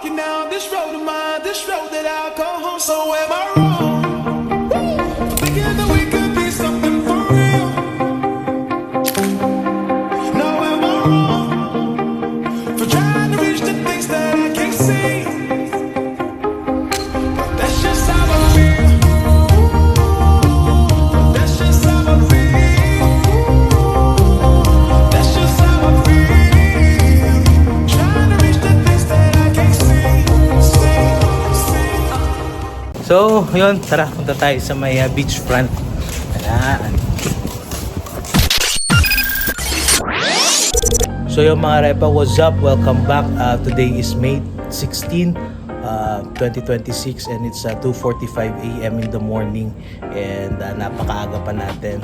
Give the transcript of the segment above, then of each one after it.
walking down this road of mine, this road that I'll go home. So am I wrong? Thinking that we could be something for real. No, am I wrong for trying to reach the things that I can't see? But that's just how I feel. That's just how I feel. That's just how I feel. Trying to reach the things that I can't see. So, yun, tara, punta tayo sa may beachfront. Ayan. So yung mga repa, what's up? Welcome back. Today is May 16, 2026 and it's 2:45 AM in the morning and napakaaga pa natin.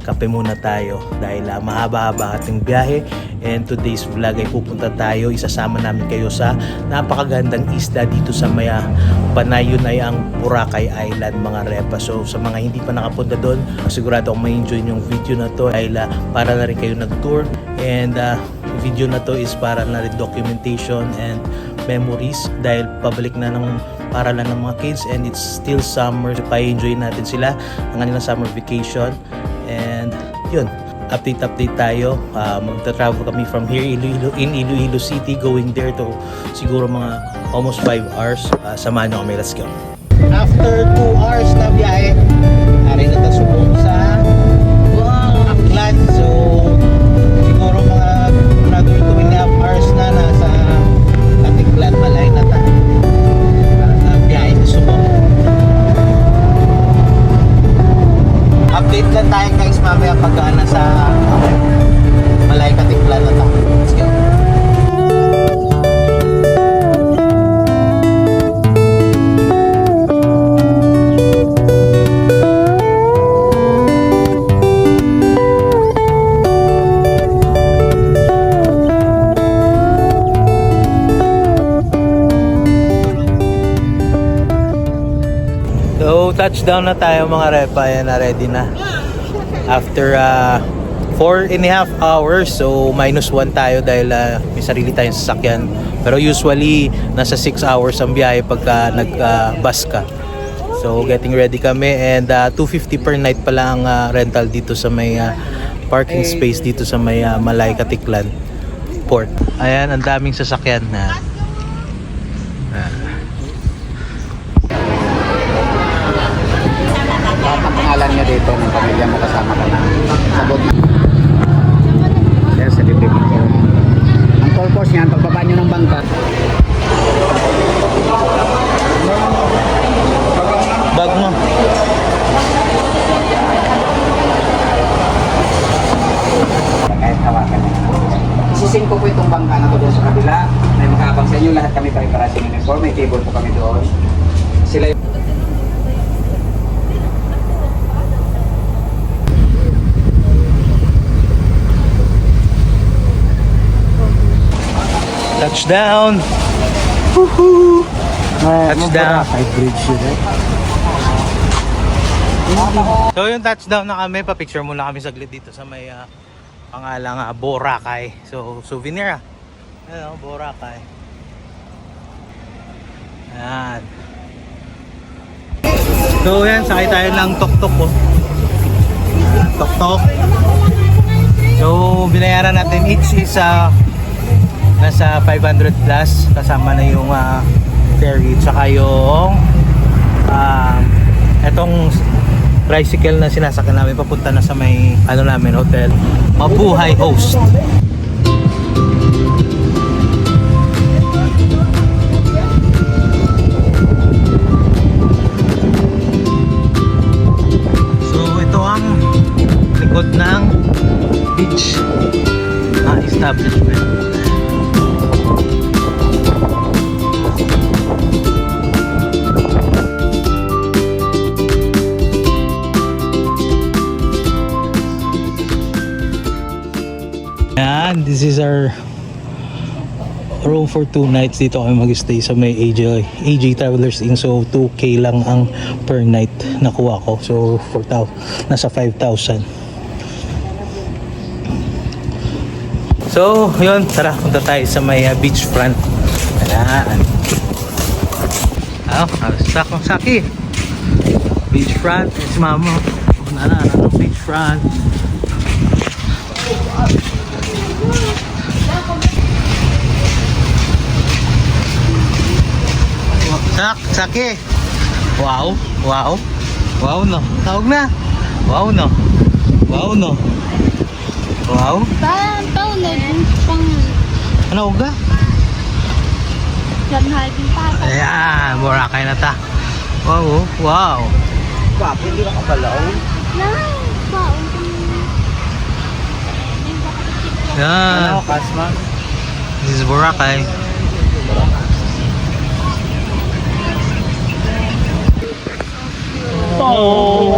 Kape muna tayo dahil mahaba-haba ating biyahe and today's vlog ay pupunta tayo, isasama namin kayo sa napakagandang isla dito sa Maya Panay. Yun ay ang Boracay Island mga repa. So sa mga hindi pa nakapunta doon, sigurado akong ma-enjoy yung video na to dahil para na rin kayo nag-tour and video na to is para na rin documentation and memories dahil pabalik na ng paralan ng mga kids and it's still summer. So pa-enjoy natin sila ang kanilang summer vacation and yun, update tayo. Magta-travel kami from here in Iloilo City going there to siguro mga almost 5 hours. Samahan nyo kami, let's go. After 2 hours na biyahe, ari na tasubong sa Aklan. So siguro mga nagawin 2.5 hours na nasa Katiklan, Malay na tayo na biyahe sa Subong. Update lang tayo guys mamaya pagka nasa Malay, Katiklan na tayo. Let's go. So touchdown na tayo mga repa, yan na, ready na after 4.5 hours. So -1 tayo dahil may sarili tayong sasakyan, pero usually nasa 6 hours ang biyahe pagka nag-bus ka. So getting ready kami and 250 per night pala ang rental dito sa may parking space dito sa may Malay, Katiklan Port. Ayan, ang daming sasakyan na pangalan niya dito ng pamilya mo kasama ka na sabot na yan sa dibdib mo. Ang purpose niyan, pagbaba nyo ng bangka, bag mo. kahit hawakan nyo. Isising ko po itong bangka na to doon sa kabila. May makaabang sa inyo, lahat kami pare-paras yung uniform, may table po kami doon. Sila yung Touchdown! Woohoo! Touchdown! bridge yun So yung touchdown na kami, pa-picture muna kami saglit dito sa may pangalang Boracay. So souvenir Ayan, Boracay. Ayan. So yan, sakay tayo ng tok-tok po. Tok-tok. So binayaran natin each is nasa 500 plus kasama na yung ferry tsaka yung etong tricycle na sinasakyan namin papunta na sa may namin hotel, Mabuhay Host. So ito ang likod ng beach establishment. Yan, this is our room for 2 nights. Dito kami mag-stay sa may AJ Travelers Inn. So 2K lang ang per night nakuha ko. So 4,000, nasa 5,000. So yun, tara punta tayo sa may beachfront. Ayan. Saki. Beachfront. Si mama. Ano, beachfront. Saki. Wow. Wow no. Tawag na. Wow no. Wow. Parang taulog pang Ano uga? John Harvey pa. Ayan, Boracay na ta. Wow. Bakit hindi ka kabalaw? Na, baon Yan. Kasma? This is Boracay. Oh.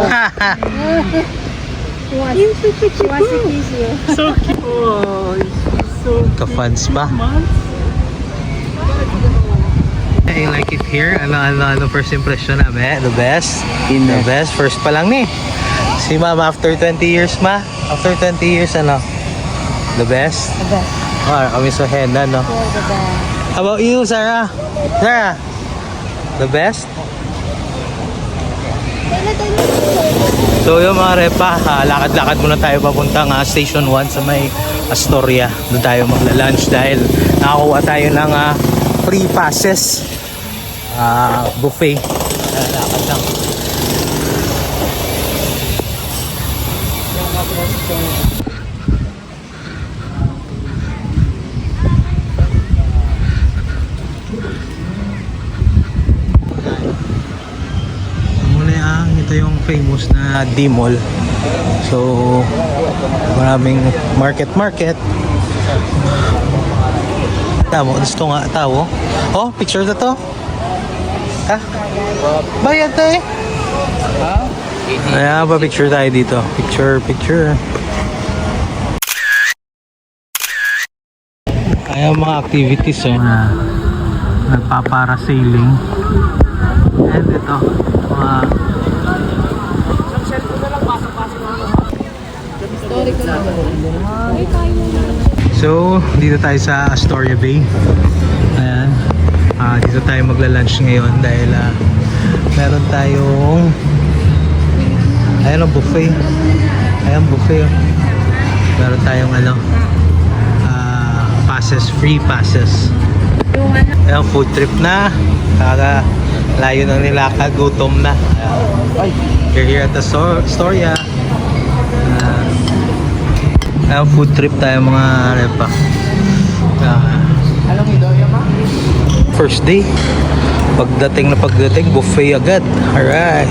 So cute. Ka-fans pa. I like it here. Ano first impression namin? The best? The best. First pa lang ni. Si mama after 20 years ma? After 20 years ano? The best? The best. Kami sa Hena no? Yeah, the best. How about you, Sarah? Sarah? The best? So yung mga repa, lakad-lakad muna tayo papuntang Station 1 sa may Astoria. Doon tayo magla-lunch dahil nakakuha tayo ng free passes. Buffet. Lakad lang. Ito yung famous na D-Mall. So, maraming market. Tamo, gusto nga tao. Oh, picture na to. Ha? Bayad na eh. Ayan, pa-picture tayo dito. Picture. Ayan mga activities na nagpaparasailing. And ito, So, dito tayo sa Astoria Bay. Ayan. Dito tayo magla-lunch ngayon dahil meron tayong buffet. Ayan, buffet. Meron tayong free passes. Ayan, food trip na. Layo ng nilakad, gutom na. You're here at the Astoria. Food trip tayo mga repa. First day. Pagdating buffet agad. Alright.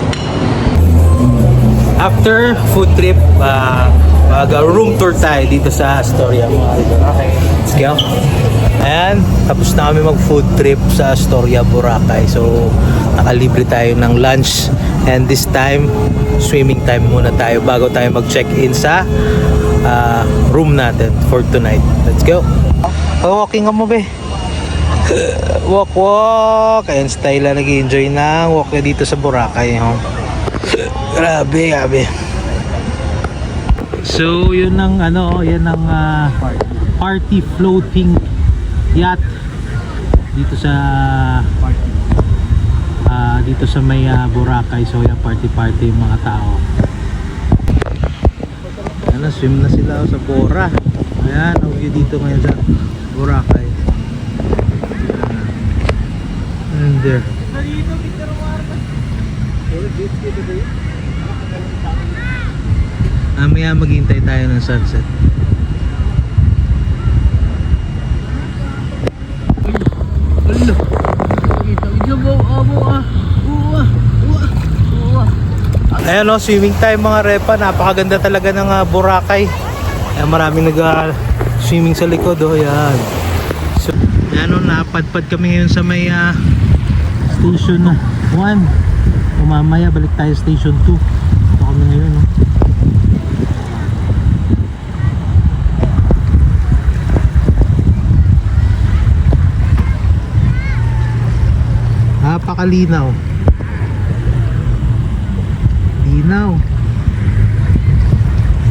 After food trip, room tour tayo dito sa Astoria. Okay, let's go. Ayan, tapos na kami mag food trip sa Astoria, Boracay. So, nakalibre tayo ng lunch. And this time, swimming time muna tayo bago tayo mag-check-in sa room natin for tonight. Let's go. Walking ka mo be. Walk. Ayan, style na nag-enjoy na walk na dito sa Boracay. Grabe. So, yun ang party floating yacht dito sa may Boracay. So, yan party yung mga tao. Swim na sila sa Bora. Ayan, ang view dito ngayon sa Boracay. And there. Maya maghintay tayo ng sunset. Ayan o, swimming time mga repa. Napakaganda talaga ng Boracay. Ayan, maraming nag-swimming sa likod o. Ayan. So, ayan o, napadpad kami ngayon sa may station 1. Mamaya balik tayo station 2. Ito kami ngayon o. Napakalinaw.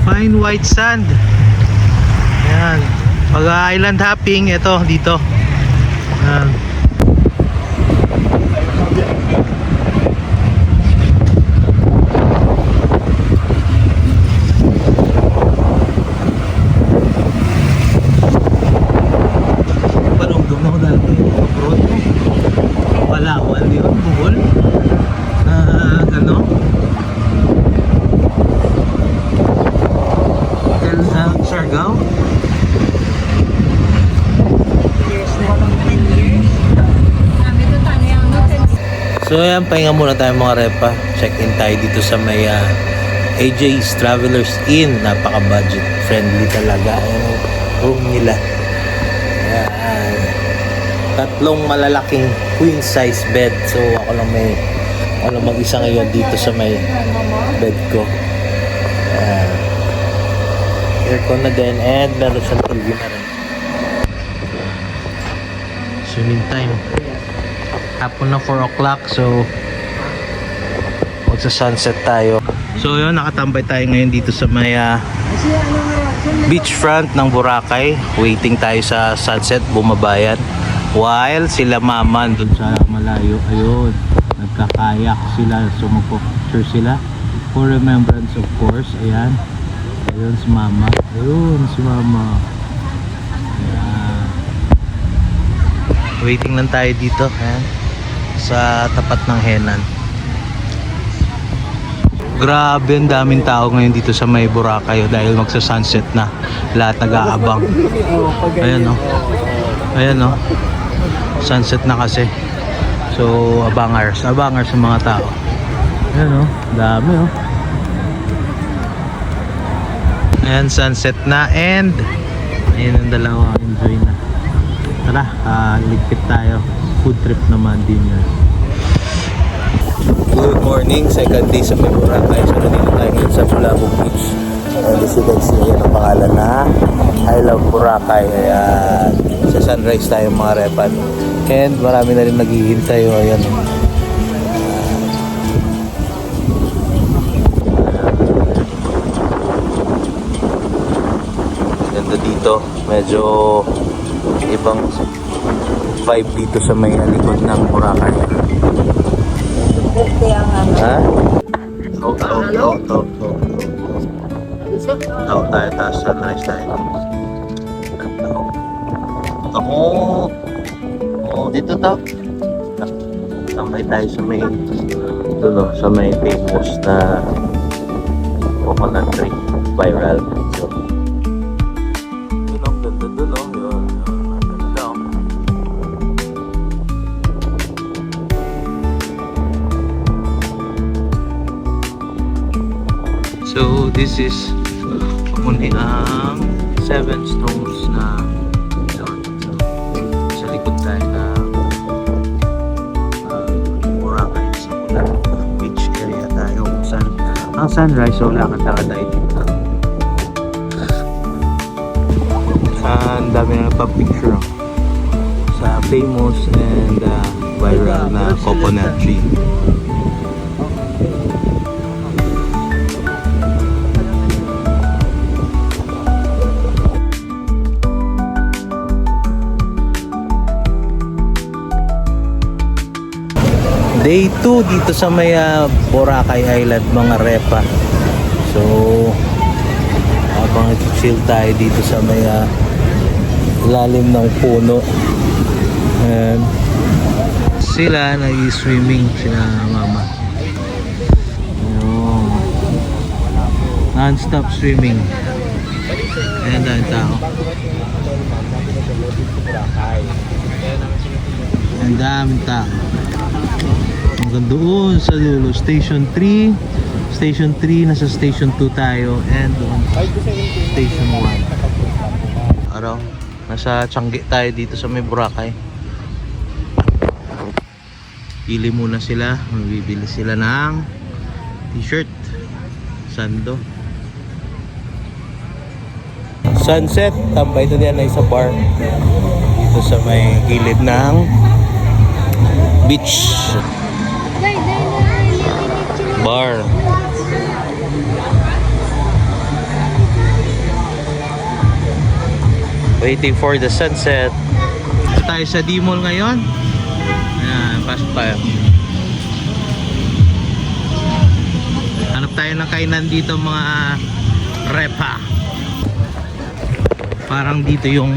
Fine white sand. Ayan. Pag island hopping, ito dito. Ayan. So ayan, pahinga muna tayo mga repa. Check-in tayo dito sa may AJ's Travelers Inn. Napaka-budget friendly talaga ang room nila. Ayan. Tatlong malalaking queen size bed. So ako lang mag-isa ngayon dito sa may bed ko. Ayan. Aircon na din and meron siyang TV na rin. Swimming time. Hapon na 4 o'clock, so magsa-sunset tayo. So yun, nakatambay tayo ngayon dito sa may beachfront ng Boracay. Waiting tayo sa sunset, bumabayan. While sila mama doon sa malayo, ayun, nagkakayak sila. So magpo-picture sila for remembrance of course. Ayan, ayun si mama. Ayun si mama. Ayan. Waiting lang tayo dito. Ayan, sa tapat ng Henan. Grabe, ang daming tao ngayon dito sa may Boracay dahil magsa-sunset na. Lahat nag-aabang. Ayan o. Ayan o. Sunset na kasi. So, abangers sa mga tao. Ayan o. Dami o. Ayan, sunset na and ayan ang dalawa. Enjoy na. Tara, ligpit tayo. Food trip naman din yan. Good morning, second day sa may Boracay. So nandito tayo ngayon sa Bulabog Beach. And as you can see, yan ang pangalan na I Love Boracay. Ayan, sa sunrise tayo mga repan. And marami na rin naghihintay. Ayan. Ganda dito. Medyo ibang vibe dito sa may likod ng Boracay. Ha? Talk tayo, taas sunrise tayo. Dito to. Tambay tayo sa may ito no, sa may famous na coconut tree, viral. So, yun ang ganda dun oh. Yun, ganda oh. So this is muli ang 7 stones na resort. So, sa likod tayo na Boracay sa Pulan beach area tayo. Ang sunrise, so lakad-lakad tayo dito. Ang dami na pa-picture sa famous and viral na coconut tree. Day 2 dito sa may Boracay Island mga repa. So habang chill tayo dito sa may lalim ng puno. And sila nag-swimming sila mama. Non-stop swimming. Ayan dahil tao. Ang daming tao. Hanggang doon sa dulo, Station 3. Station 3, nasa Station 2 tayo. And doon, Station 1. Araw, nasa Changi tayo dito sa may Boracay. Pili muna sila. Bibili sila ng t-shirt. Sando. Sunset. Tambay ito diyan na isa bar. Dito sa may gilid ng beach. Bar. Waiting for the sunset. Tayo sa D-Mall ngayon. Ayan, pasok tayo. Hanap tayo ng kainan dito mga repa. Parang dito yung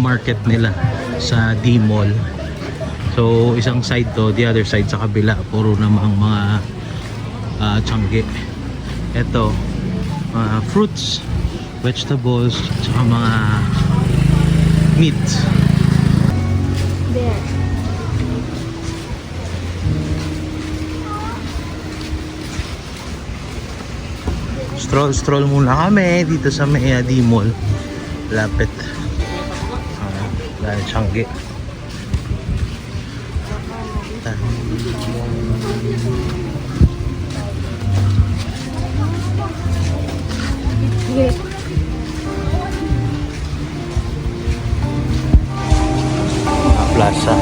market nila sa D-Mall. So isang side to, the other side sa kabila puro namang mga Changi. Ito fruits, vegetables, saka mga meat. There. Stroll muna kami dito sa may D-Mall. Lapit. Dahil Changi. Plaza.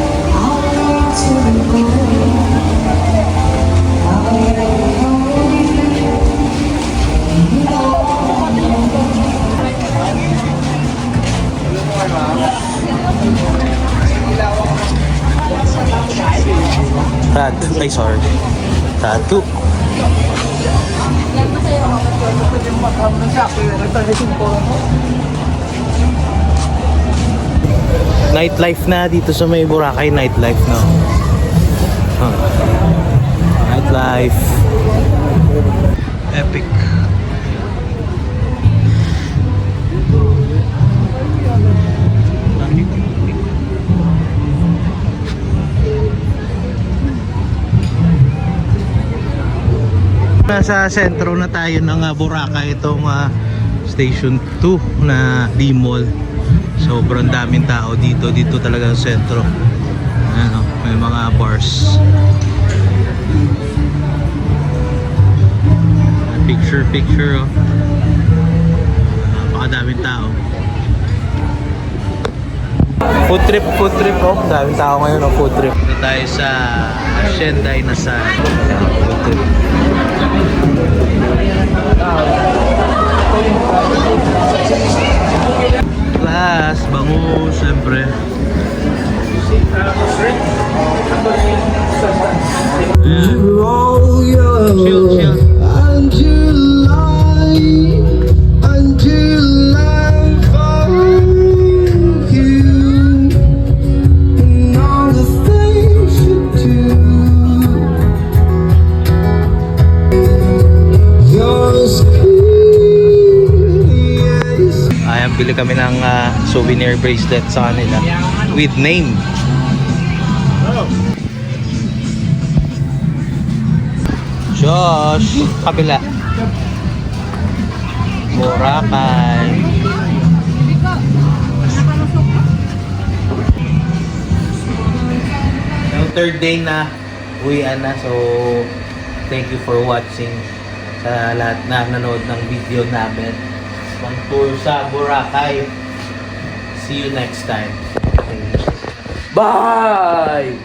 Ay, sorry. Tattoo. Nightlife na dito sa may Boracay, nightlife na. Nightlife. Epic. Nasa sentro na tayo ng Boracay, itong Station 2 na D-Mall. Sobrang daming tao dito. Dito talaga sa sentro. Ano, may mga bars. Picture oh. Napakadaming tao. Food trip oh. Daming tao ngayon oh, food trip. Dito tayo sa Hacienda Inasal. Food trip. Class, bango, siyempre. Chill. Bili kami ng souvenir bracelet sa kanila with name. Josh, kabila. Boracay. Yung third day na uwian na, so thank you for watching sa lahat na nanood ng video namin. Pang tour sa Boracay. See you next time. Bye!